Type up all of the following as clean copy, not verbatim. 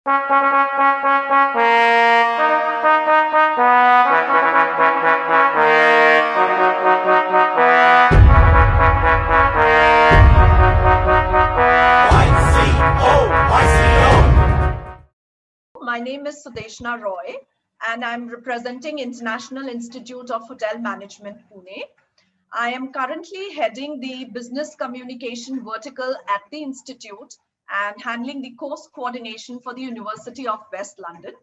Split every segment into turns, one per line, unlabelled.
My name is Sudeshna Roy, and I'm representing International Institute of Hotel Management, Pune. I am currently heading the business communication vertical at the Institute and handling the course coordination for the University of West London.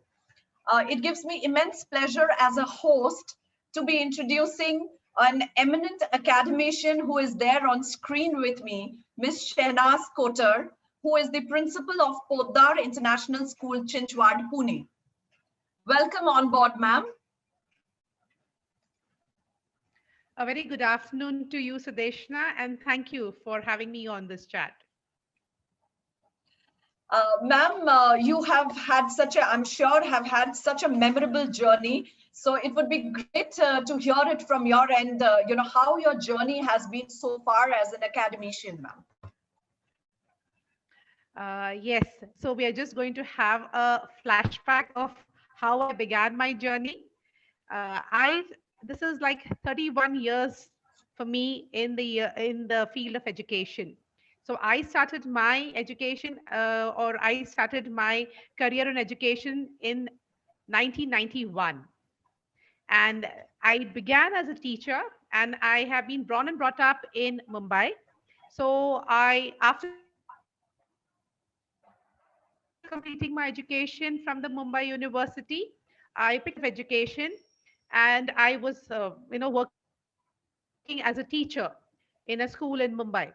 It gives me immense pleasure as a host to be introducing an eminent academician who is there on screen with me, Ms. Shehnaz Kotar, who is the principal of Poddar International School, Chinchwad, Pune. Welcome on board, ma'am.
A very good afternoon to you, Sudeshna, and thank you for having me on this chat.
Ma'am, you have had I'm sure have had such a memorable journey. So it would be great to hear it from your end, how your journey has been so far as an academician, ma'am.
Yes, so we are just going to have a flashback of how I began my journey. This is like 31 years for me in the field of education. So I started my education, or I started my career in education in 1991, and I began as a teacher, and I have been born and brought up in Mumbai. So I, after completing my education from the Mumbai University, I picked up a course of education, and I was, working as a teacher in a school in Mumbai.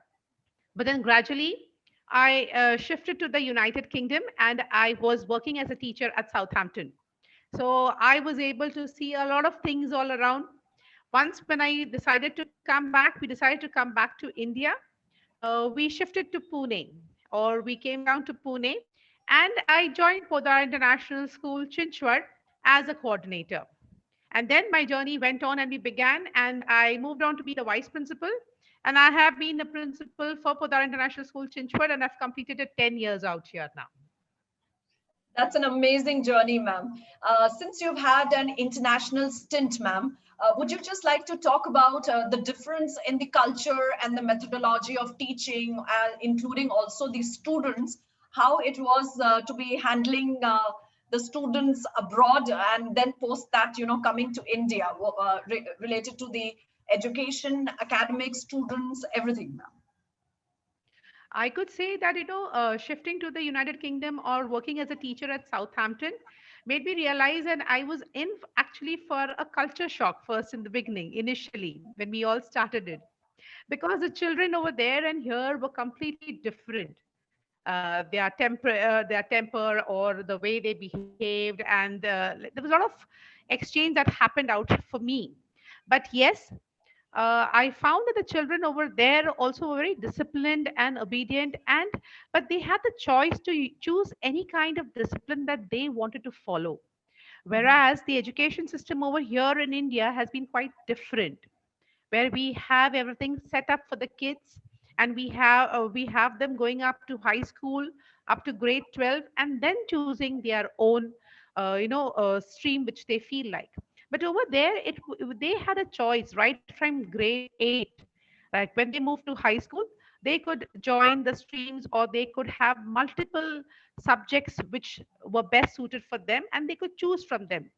But then gradually, I shifted to the United Kingdom, and I was working as a teacher at Southampton. So I was able to see a lot of things all around. Once when I decided to come back, we decided to come back to India. We shifted to Pune, or we came down to Pune, and I joined Podar International School, Chinchwad, as a coordinator. And then my journey went on and we began, and I moved on to be the vice principal. And I have been the principal for Podar International School, Chinchwad, and I've completed it 10 years out here now.
That's an amazing journey, ma'am. Since you've had an international stint, ma'am, would you just like to talk about the difference in the culture and the methodology of teaching, including also the students, how it was to be handling the students abroad and then post that, coming to India, related to the education, academic students, everything, ma'am?
I could say that, shifting to the United Kingdom or working as a teacher at Southampton made me realize that I was in actually for a culture shock first in the beginning, initially, when we all started it. Because the children over there and here were completely different. Their temper, or the way they behaved, and there was a lot of exchange that happened out for me. But yes, I found that the children over there also were very disciplined and obedient, and but they had the choice to choose any kind of discipline that they wanted to follow. Whereas the education system over here in India has been quite different, where we have everything set up for the kids, and we have them going up to high school, up to grade 12, and then choosing their own stream which they feel like. But over there, they had a choice right from grade 8. Like when they moved to high school, they could join the streams, or they could have multiple subjects which were best suited for them, and they could choose from them.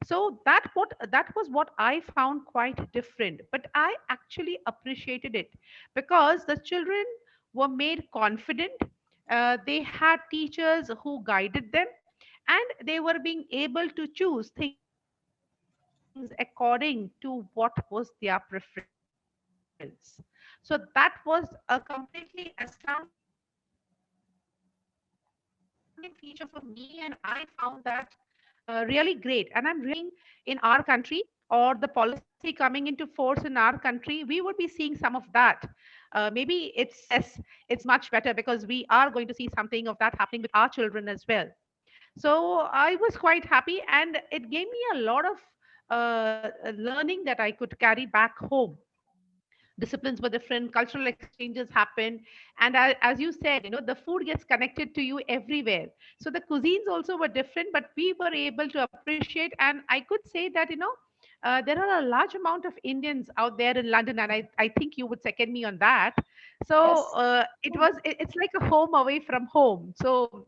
So that was what I found quite different, but I actually appreciated it because the children were made confident. They had teachers who guided them, and they were being able to choose things according to what was their preference. So that was a completely astounding feature for me, and I found that really great. And I'm really hoping in our country, or the policy coming into force in our country, we would be seeing some of that. Maybe it's much better because we are going to see something of that happening with our children as well. So I was quite happy, and it gave me a lot of learning that I could carry back home. disciplines were different, cultural exchanges happened, and as you said, the food gets connected to you everywhere. So the cuisines also were different, but we were able to appreciate. And I could say that there are a large amount of Indians out there in London, and I think you would second me on that. So
Yes.
it's like a home away from home. So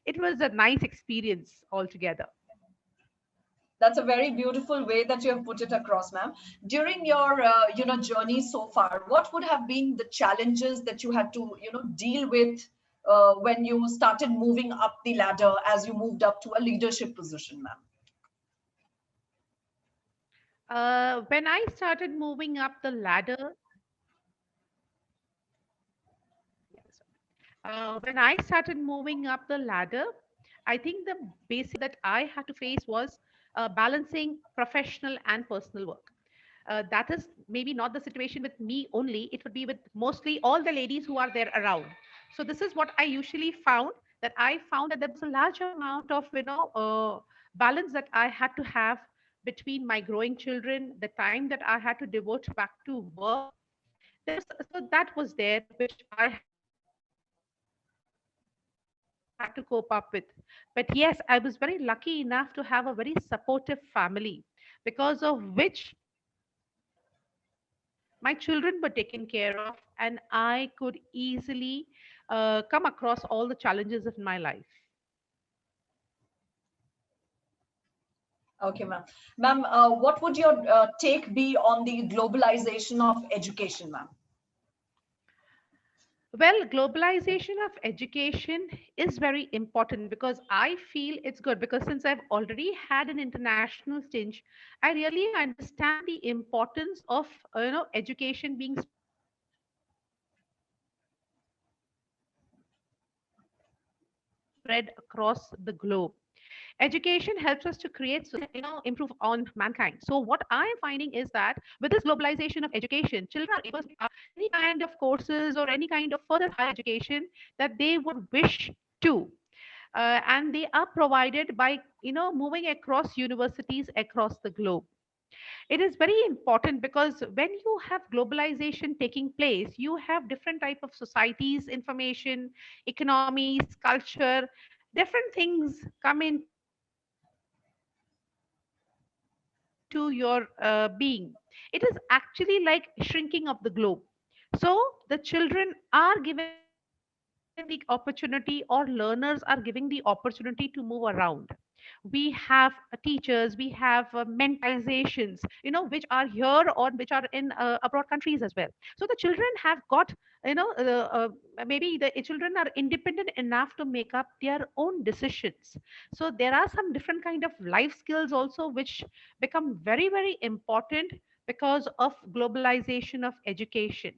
it was a nice experience altogether.
That's a very beautiful way that you have put it across, ma'am. During your, journey so far, what would have been the challenges that you had to, deal with when you started moving up the ladder as you moved up to a leadership position, ma'am?
When I started moving up the ladder, yes, when I started moving up the ladder, I think the basic that I had to face was balancing professional and personal work. That is maybe not the situation with me only, it would be with mostly all the ladies who are there around. So this is what I usually found, that I found that there was a large amount of balance that I had to have between my growing children, the time that I had to devote back to work. So that was there, which I had to cope up with. But yes, I was very lucky enough to have a very supportive family, because of which my children were taken care of, and I could easily come across all the challenges of my life.
Okay, ma'am. Ma'am, what would your take be on the globalization of education, ma'am?
Well, globalization of education is very important, because I feel it's good, because since I've already had an international stint, I really understand the importance of education being spread across the globe. Education helps us to create societies which improve on mankind. So what I am finding is that with this globalization of education, children are able to pick up any kind of courses or any kind of further higher education that they would wish to. And they are provided by moving across universities across the globe. It is very important, because when you have globalization taking place, you have different type of societies, information, economies, culture, different things come into your being. It is actually like shrinking of the globe. So the children are given the opportunity, or learners are giving the opportunity to move around. We have teachers, we have mentalizations, which are here or which are in abroad countries as well. So the children have got, maybe the children are independent enough to make up their own decisions. So there are some different kind of life skills also, which become very, very important because of globalization of education.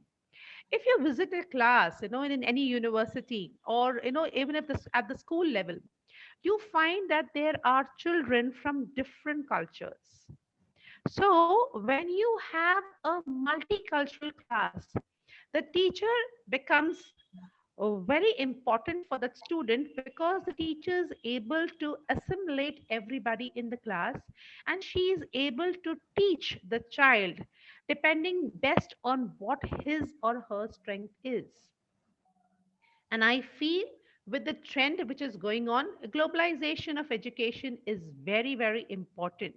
If you visit a class in any university, or even if this at the school level, you find that there are children from different cultures. So when you have a multicultural class, the teacher becomes very important for that student, because the teacher is able to assimilate everybody in the class, and she is able to teach the child depending best on what his or her strength is. And I feel, with the trend which is going on, globalization of education is very, very important,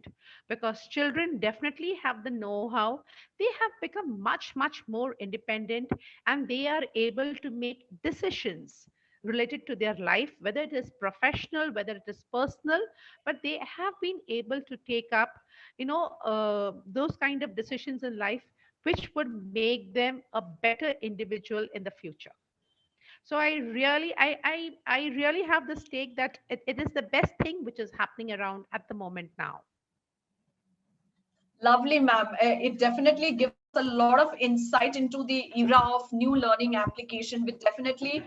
because children definitely have the know how. They have become much, much more independent, and they are able to make decisions related to their life, whether it is professional, whether it is personal, but they have been able to take up, those kind of decisions in life, which would make them a better individual in the future. So I really have this take that it is the best thing which is happening around at the moment now.
Lovely, ma'am. It definitely gives us a lot of insight into the era of new learning application, which definitely,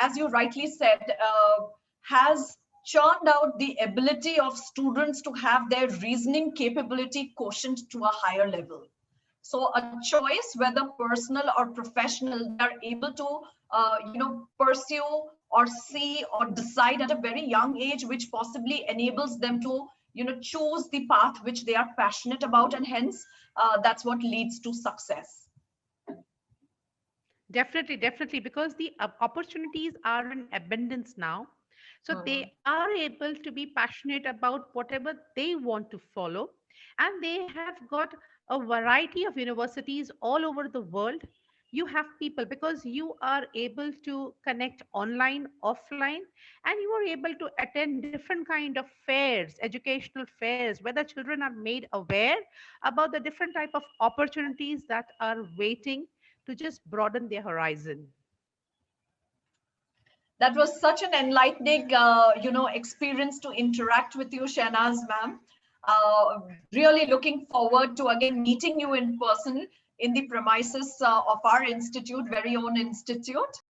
as you rightly said, has churned out the ability of students to have their reasoning capability quotient to a higher level. So a choice, whether personal or professional, they are able to, pursue or see or decide at a very young age, which possibly enables them to, choose the path which they are passionate about, and hence that's what leads to success.
Definitely, definitely, because the opportunities are in abundance now. So
Hmm.
they are able to be passionate about whatever they want to follow. And they have got a variety of universities all over the world. You have people because you are able to connect online, offline, and you are able to attend different kind of fairs, educational fairs, where the children are made aware about the different type of opportunities that are waiting to just broaden their horizon.
That was such an enlightening, experience to interact with you, Shahnaz ma'am. Really looking forward to again meeting you in person in the premises of our institute, very own institute.